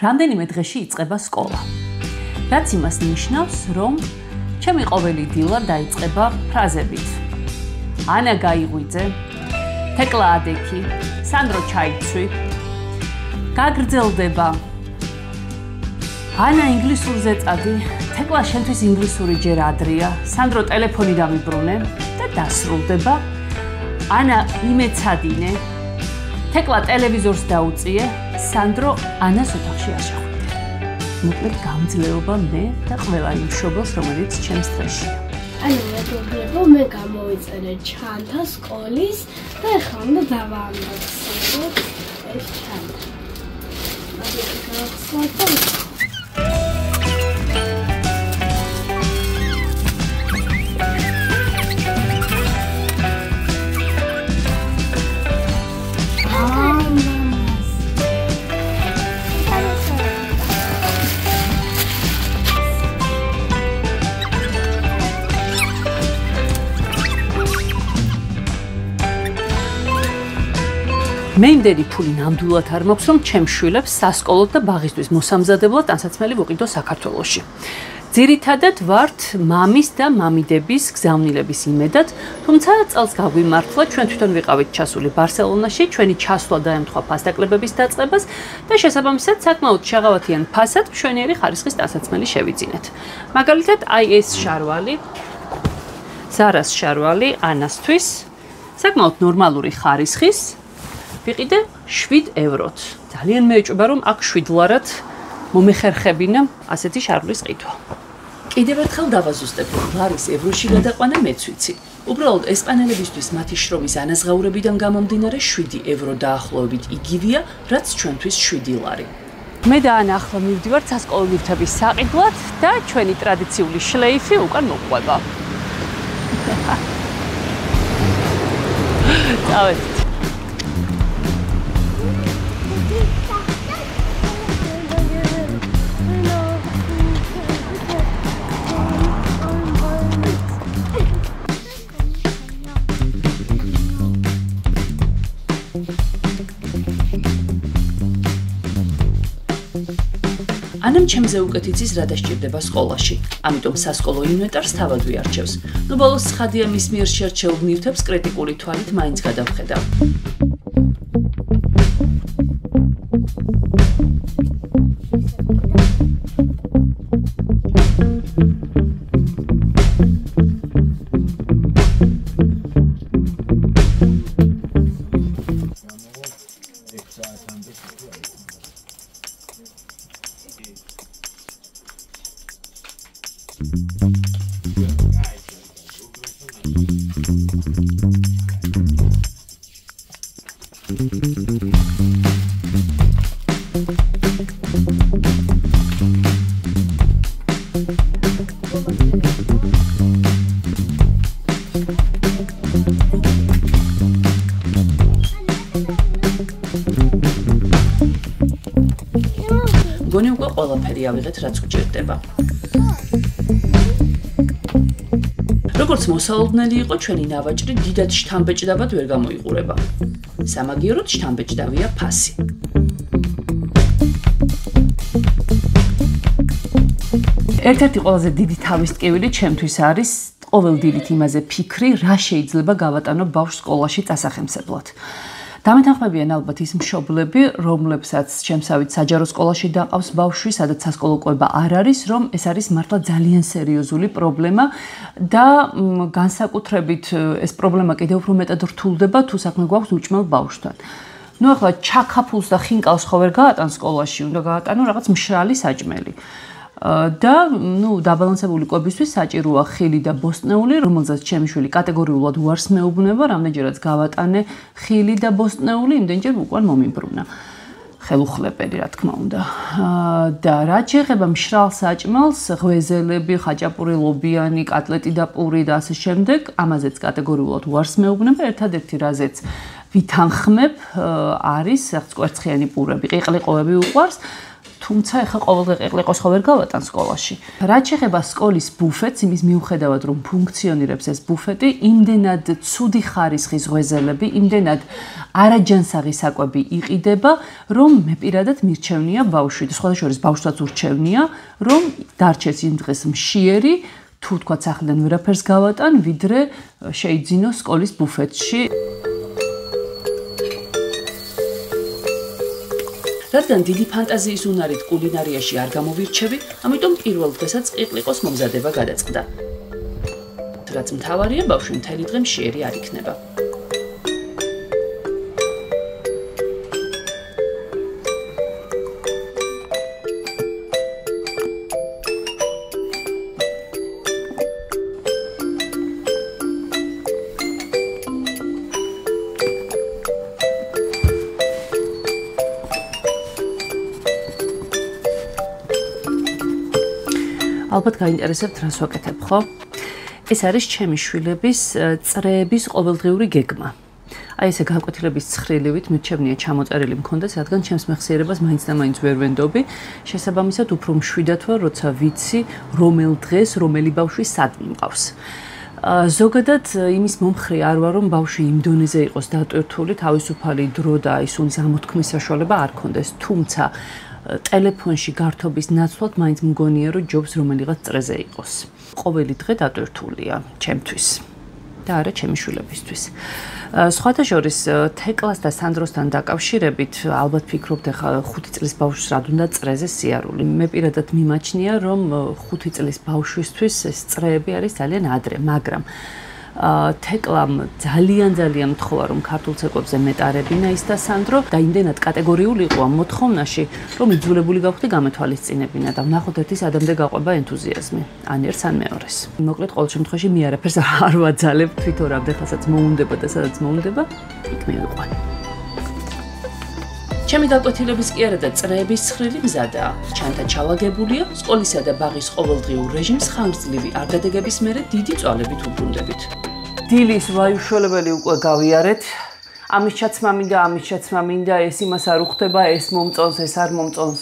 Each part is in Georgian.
რამდენიმე დღეში იწყება სკოლა. რაც იმას ნიშნავს, რომ ჩემი ყოველი დილა დაიწყება ფრაზებით. ანა გაიღვიძე, თეკლა ადექი, სანდრო ჩაიცვი. გაგრძელდება. ანა ინგლისურზე წადი, თეკლა შენთვის ინგლისური ჯერ ადრეა, სანდრო ტელეფონი დამიბრუნე და დასრულდება. ანა იმეცადინე, თეკლა ტელევიზორს დაუწიე, სანდრო ანას ოთახში არ შეხვიდე. მოკლედ გამძლეობა მე და ყველა იმ მშობელს, რომელიც ჩემს დღეშია. ანუ მეგობრებო, მე გამოვიწერე ჩანთა სკოლის და ეხლა უნდა დავაანალიზოთ ეს ჩანთა. მე იმდენი ფული ნამდვილად არ მაქვს, რომ ჩემს შვილებს სასკოლოდ და ბაღისთვის მოსამზადებლად ტანსაცმელი ვუყიდო საქართველოში. ძირითადად ვართ მამის და მამიდების გზავნილების იმედად, თუმცა წელს გაგვიმართლა, ჩვენ თვითონ ვიყავით ჩასული ბარსელონაში, ჩვენი ჩასვლა დაემთხვა ფასდაკლებების დაწყებას და შესაბამისად საკმაოდ შეღავათიან ფასად მშვენიერი ხარისხის ტანსაცმელი შევიძინეთ. მაგალითად, აი ეს შარვალი, ზარას შარვალი ანასთვის, საკმაოდ ნორმალური ხარისხის ვიყიდე 7 ევროთ. ძალიან მეეჭვება, რომ აქ 7 ლარად მომეხერხებინა ასეთი შარვლის ყიდვა. კიდევ ერთხელ დავაზუსტებ, ლარის ევროში გადაყვანა მეც ვიცი. უბრალოდ ესპანელებისთვის მათი შრომის ანაზღაურებიდან გამომდინარე 7 евро დაახლოებით იგივეა, რაც ჩვენთვის 7 ლარი. მე და ანა ახლა მივდივართ სასკოლო ლიფტების საყიდლად და ჩვენი ტრადიციული შლეიფი უკან მოყვება. დავეთ. ანამ ჩემზე უკეთ იცის რა დასჭირდება სკოლაში, ამიტომ სასკოლო ინვენტარს თავად ვიარჩევს. ნუ ბოლოს ცხადია მის მიერ შერჩეულ ნივთებს კრიტიკული თვალით მაინც გადავხედავ. გონი უკვე ყველაფერი ავიღეთ, რაც გვჭირდება. როგორც მოსალოდნელი იყო, ჩვენი ნავაჭრი დიდად შთამბეჭდავად ვერ გამოიყურება. სამაგიეროდ შთამბეჭდავია ფასი. ერთ-ერთი ყველაზე დიდი თავისტკივილი ჩემთვის არის ყოველ დილით იმაზე ფიქრი, რა შეიძლება გავატანო ბავშვს სკოლაში წასახემსებლად. დამეთანხმებიან ალბათ ის მშობლები, რომლებსაც ჩემსავით საჯარო სკოლაში დაყავს ბავშვი, სადაც სასკოლო კვება არ არის, რომ ეს არის მართლა ძალიან სერიოზული პრობლემა და განსაკუთრებით ეს პრობლემა კიდევ უფრო მეტად რთულდება, თუ საქმე გვაქვს უჭმელ ბავშვთან. ნუ ახლა ჩაქაფულს და ხინკალს ხო ვერ გაატან სკოლაში, უნდა გაატანო რაღაც მშრალი საჭმელი. და ნუ დაბალანსებული კვებისთვის საჭიროა ხილი და ბოსტნეული, რომელზეც ჩემი შვილი კატეგორიულად უარს მეუბნება, რამდენჯერაც გავატანე ხილი და ბოსტნეული, იმდენჯერ უკან მომიბრუნა. ხელუხლებელი, რა თქმა უნდა. და რაც შეეხება მშრალ საჭმელს, ღვეზელები, ხაჭაპური, ლობიანი, კატლეტი და პური და ასე შემდეგ, ამაზეც კატეგორიულად უარს მეუბნება, ერთადერთი რაზეც ვითანხმებ არის კვერცხიანი პურები, ყიყლიყოები უყვარს. თუმცა ეხლა ყოველდღე ყიყლიყოს ხო ვერ გავატან სკოლაში. რაც შეეხება სკოლის ბუფეტს, იმის მიუხედავად რომ ფუნქციონირებს ეს ბუფეტი, იმდენად ცუდი ხარისხის ღვეზელები, იმდენად არაჯანსაღი საკვები იყიდება, რომ მე პირადად მირჩევნია ბავშვი, სხვათა შორის ბავშვსაც ურჩევნია, რომ დარჩეს იმ დღეს მშიერი, თუ თქვა სახლიდან ვერაფერს გავატან, ვიდრე შეიძინო სკოლის ბუფეტში. რადგან დიდი ფანტაზიის უნარით კულინარიაში არ გამოვირჩევი, ამიტომ პირველ დღესაც ყიყლიყოს მომზადება გადაწყდა. რაც მთავარია, ბავშვი მთელი დღე მშიერი არ იქნება. ალბათ გაინტერესებთ, რას ვაკეთებ, ხო? ეს არის ჩემი შვილების წრეების ყოველდღიური გეგმა. აი ესე განკვეთილების ცხრილივით მირჩევნია ჩამოწერილი მქონდეს, რადგან ჩემს მეხსიერებას მაინც და მაინც ვერ ვენდობი. შესაბამისად, უფრო მშვიდად ვარ, როცა ვიცი, რომელ დღეს რომელი ბავშვი სად მიმყავს. ზოგადად იმის მომხრე არ ვარ, რომ ბავშვი იმ დონეზე იყოს დატვირთული, თავისუფალი დრო და ის უნის ამოთქმის საშუალება არ ქონდეს, თუმცა ტელეფონში გართობის ნაცვლად მაინც მგონია, რომ ჯობს რომელიღაც წრეზე იყოს. ყოველი დღე დატვირთულია ჩემთვის და არა ჩემი შვილებისთვის. სხვათა შორის თეკლას და სანდროსთან დაკავშირებით ალბათ ფიქრობთ, ახლა 5 წლის ბავშვს რად უნდა წრეზე სიარული. მე პირადად მიმაჩნია, რომ 5 წლის ბავშვისთვის ეს წრეები არის ძალიან ადრე, მაგრამ თეკლამ ძალიან მთხოვა, რომ ქართულ ცეკვებზე მეტარებინა ის და სანდრო და იმდენად კატეგორიული იყო ამ მოთხოვნაში, რომ იძულებული გავხდი გამეთვალისწინებინა და ვნახოთ ერთის ადამდე გაყვება ენთუზიაზმი, ან ერთს ან მეორეს. მოკლედ, ყოველ შემთხვევაში მე არაფერს არ ვაძალებ, თვითონ რამდენადაც მოუნდება და სადაც მოუნდება, იქ მივიყვან. ჩემი გაკვეთილების კი არა და წრეების ცხრილი მზადაა. ჩანთა ჩალაგებულია, სკოლისა და ბაღის ყოველდღიურ რეჟიმს ხანგრძლივი არ გადაგების მერე დიდი წვალებით უბრუნდებით. დილის ვაიუშველებელი უკვე გავიარეთ. ამის ჩაცმა მინდა, ეს იმას არ უხდება, ეს მომწონს, ეს არ მომწონს.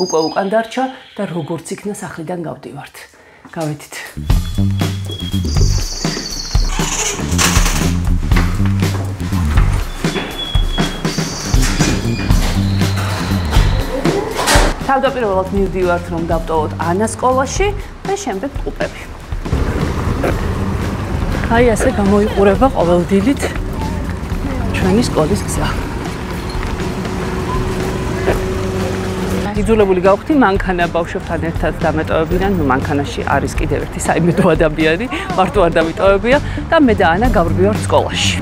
უკვე უკან დარჩა და როგორც იქნა სახლიდან გავდივართ. გავედით. თავდაპირველად მივდივართ, რომ დავტოვოთ ანა სკოლაში და შემდეგ ყუპები. აი ასე გამოიყურება ყოველდილით ჩვენი სკოლის გზა. იძულებული გავხდი მანქანა ბავშვებთან ერთად დამეტოვებიდან, მანქანაში არის კიდევ ერთი საიმედო ადამიანი, მარტო არ დამიტოვებია და მე და ანა გავრბივართ სკოლაში.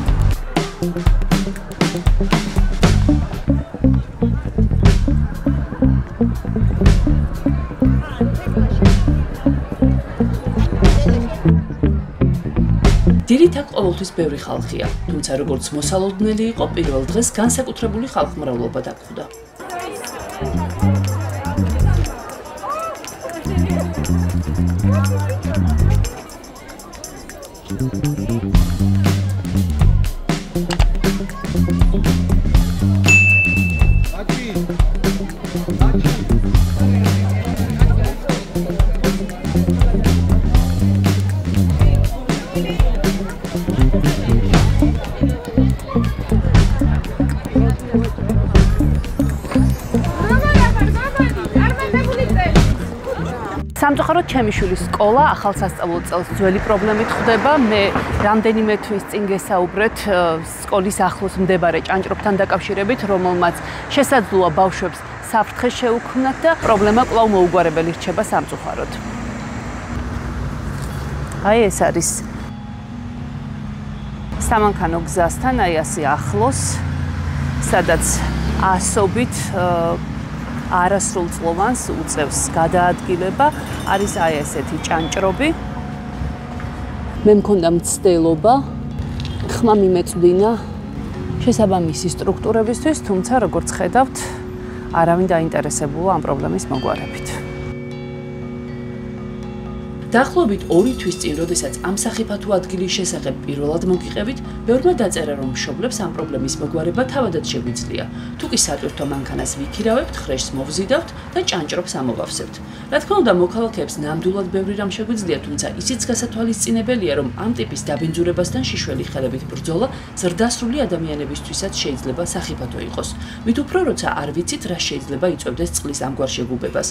ძირითადად ყოველთვის ბევრი ხალხია, თუმცა როგორც მოსალოდნელი იყო, პირველ დღეს განსაკუთრებული ხალხმრავლობა დაგხვდა. სამწუხაროდ ჩემი შვილის სკოლა ახალ სასწავლო წელს ძველი პრობლემით ხვდება. მე რამდენიმე თვის წინ გესაუბრეთ სკოლის ახლოს მდებარე ჭანჭრობთან დაკავშირებით, რომელმაც შესაძლოა ბავშვებს საფრთხე შეუქმნათ და პრობლემა კვლავ მოუგვარებელი რჩება სამწუხაროდ. აი ეს არის სამანქანო გზასთან, აი ასე ახლოს, სადაც ასობით არასრულწლოვანს უწევს გადაადგილება, არის აი ესეთი ჭანჭრობი. მე მქონდა მცდელობა, ხმა მიმეწვდინა შესაბამისი სტრუქტურებისთვის, თუმცა როგორც ხედავთ, არავინ დაინტერესებულა ამ პრობლემის მოგვარებით. დაახლოებით 2 თვის წინ, როდესაც ამ სახიფათო ადგილის შესახებ პირველად მოგიყევით, ბევრმა დაწერა, რომ მშობლებს ამ პრობლემის მოგვარება თავადაც შეგვიძლია. თუ კი სატვირთო მანქანას ვიქირავებთ, ხრეშს მოვზიდავთ და ჭანჭრობს ამოვავსებთ. რა თქმა უნდა, მოქალაქეებს ნამდვილად ბევრი რამ შეგვიძლია, თუმცა ისიც გასათვალისწინებელია, რომ ამ ტიპის დაბინძურებასთან შიშველი ხელებით ბრძოლა ზრდასრული ადამიანებისთვისაც შეიძლება სახიფათო იყოს. მით უფრო როცა არ ვიცით, რა შეიძლება იწვევდეს წყლის ამგვარ შეგუბებას.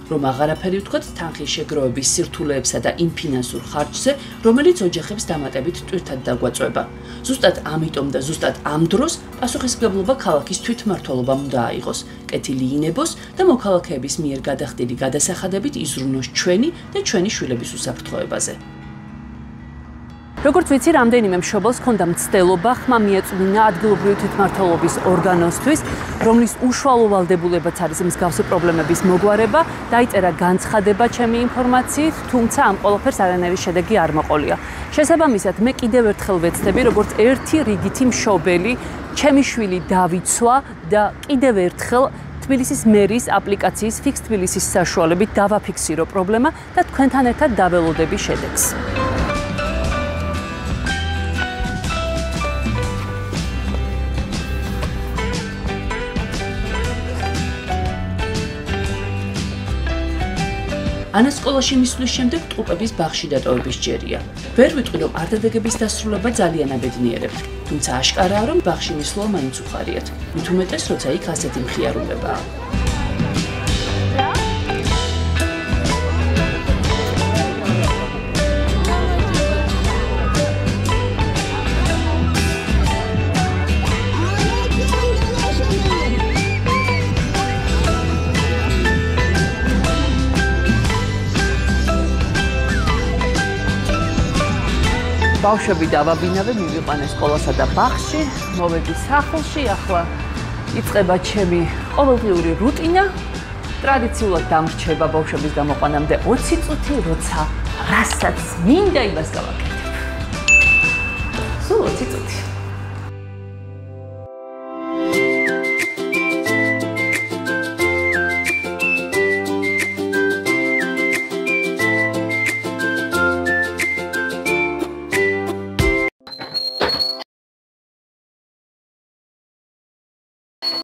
რომ აღარაფერი ვთქვათ თანხის შეგროვების სირთულეებსა და იმ ფინანსურ ხარჯზე, რომელიც ოჯახებს დამატებით ტვირთად დაგვაწვება. ზუსტად ამიტომ და ზუსტად ამ დროს პასუხისმგებლობა ქალაქის თვითმმართველობამ უნდა აიღოს, კეთილი ინებოს და მოქალაქეების მიერ გადახდილი გადასახადებით იზრუნოს ჩვენი და ჩვენი შვილების უსაფრთხოებაზე. როგორც ვიცი, რამდენიმე მშობელს ჰქონდა მცდელობა ხმა მიეწვდინა ადგილობრივი თვითმმართველობის ორგანოსთვის, რომლის უშუალო ვალდებულებაც არის მსგავსი პრობლემების მოგვარება, დაიწერა განცხადება ჩემი ინფორმაციით, თუმცა ამ ყველაფერს არანაირი შედეგი არ მოყოლია. შესაბამისად, მე კიდევ ერთხელ ვეცდები, როგორც ერთი რიგითი მშობელი, ჩემი შვილი დავიცვა და კიდევ ერთხელ თბილისის მერის აპლიკაციის ფიქს თბილისის საშუალებით დავაფიქსირო პრობლემა და თქვენთან ერთად დაველოდები შედეგს. ანა სკოლაში მისვლის შემდეგ ტყუპების ბაღში დატოვების ჯერია. ვერ ვიტყვი, რომ არდადეგების დასრულება ძალიან აბედნიერებთ, თუმცა აშკარაა, რომ ბაღში მისვლა მაინც უხარიათ. მით უმეტეს, როცა იქ ასეთი მხიარულებაა. ბავშვები დავაბინავე, მივიყვანე სკოლასა და ბაღში, მოვედი სახლში, ახლა იწყება ჩემი ყოველდღიური რუტინა. ტრადიციულად დამრჩება ბავშვების გამოყვანამდე 20 წუთი, როცა რასაც მინდა იმას გავაკეთებ. სულ 20 წუთი.